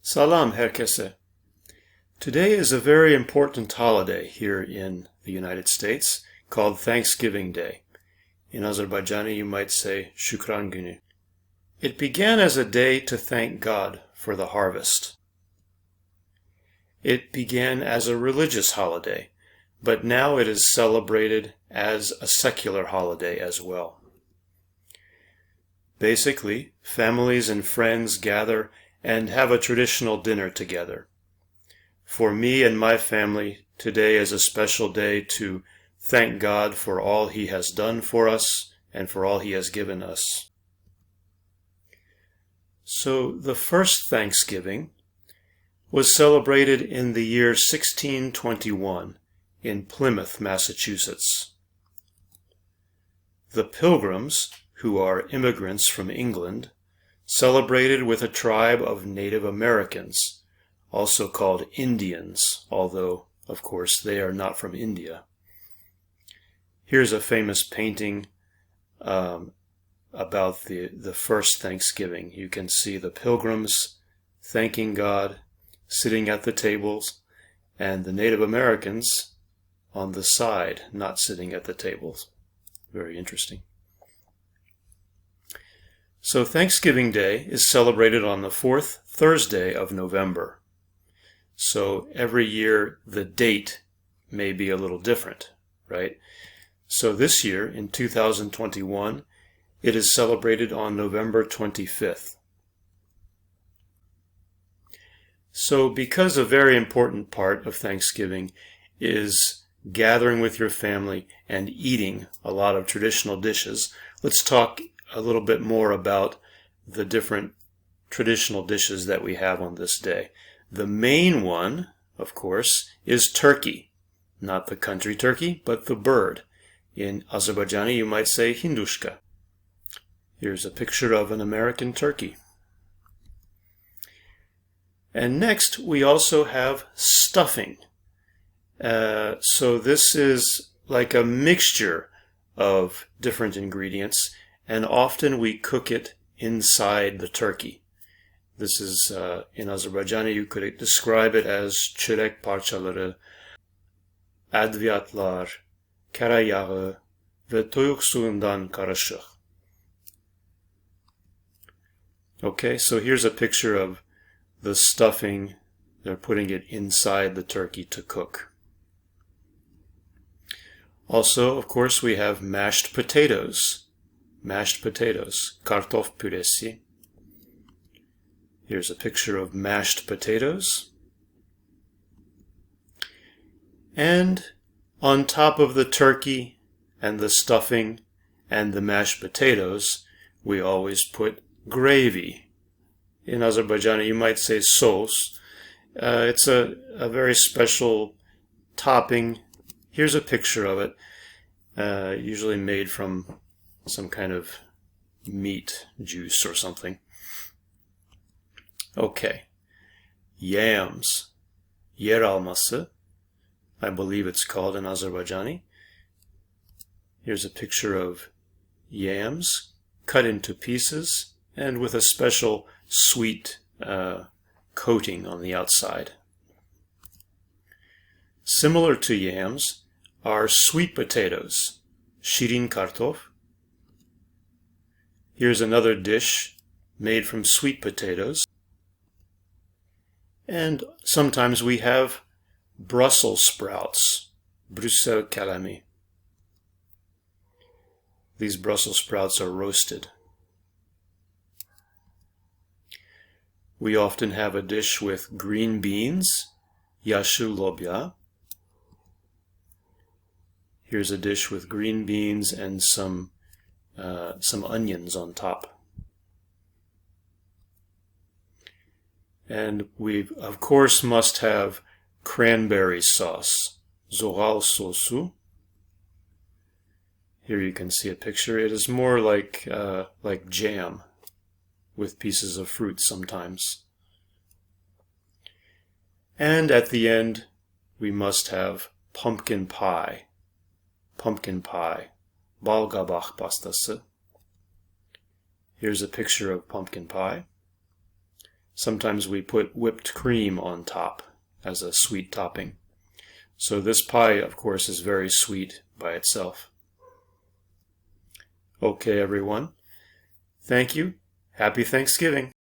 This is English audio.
Salam herkese. Today is a very important holiday here in the United States called Thanksgiving Day. In Azerbaijani you might say Şükran Günü. It began as a day to thank God for the harvest. It began as a religious holiday, but now it is celebrated as a secular holiday as well. Basically, families and friends gather and have a traditional dinner together. For me and my family, today is a special day to thank God for all He has done for us and for all He has given us. So the first Thanksgiving was celebrated in the year 1621 in Plymouth, Massachusetts. The Pilgrims, who are immigrants from England, celebrated with a tribe of Native Americans, also called Indians, although, of course, they are not from India. Here's a famous painting about the first Thanksgiving. You can see the Pilgrims thanking God, sitting at the tables, and the Native Americans on the side, not sitting at the tables. Very interesting. So Thanksgiving Day is celebrated on the fourth Thursday of November. So every year the date may be a little different, right? So this year, in 2021, it is celebrated on November 25th. So because a very important part of Thanksgiving is gathering with your family and eating a lot of traditional dishes, let's talk a little bit more about the different traditional dishes that we have on this day. The main one, of course, is turkey. Not the country turkey, but the bird. In Azerbaijani, you might say hindushka. Here's a picture of an American turkey. And next, we also have stuffing. So this is like a mixture of different ingredients, and often we cook it inside the turkey. This is, in Azerbaijani, you could describe it as çörek parçaları, adviyatlar, karayağı ve toyuk suyundan karışık. Okay, so here's a picture of the stuffing. They're putting it inside the turkey to cook. Also, of course, we have mashed potatoes. Mashed potatoes, kartof püresi. Here's a picture of mashed potatoes. And on top of the turkey and the stuffing and the mashed potatoes, we always put gravy. In Azerbaijani, you might say sauce. It's a very special topping. Here's a picture of it, usually made from some kind of meat juice or something. Okay. Yams. Yer alması, I believe it's called in Azerbaijani. Here's a picture of yams cut into pieces and with a special sweet coating on the outside. Similar to yams are sweet potatoes, şirin kartof. Here's another dish made from sweet potatoes. And sometimes we have Brussels sprouts, Brussel kalemi. These Brussels sprouts are roasted. We often have a dish with green beans, yaşlı lobya. Here's a dish with green beans and some onions on top. And we, of course, must have cranberry sauce, zoğal sosu. Here you can see a picture. It is more like jam with pieces of fruit sometimes. And at the end, we must have pumpkin pie. Pumpkin pie. Balgabak pastası. Here's a picture of pumpkin pie. Sometimes we put whipped cream on top as a sweet topping. So this pie, of course, is very sweet by itself. Okay, everyone. Thank you. Happy Thanksgiving.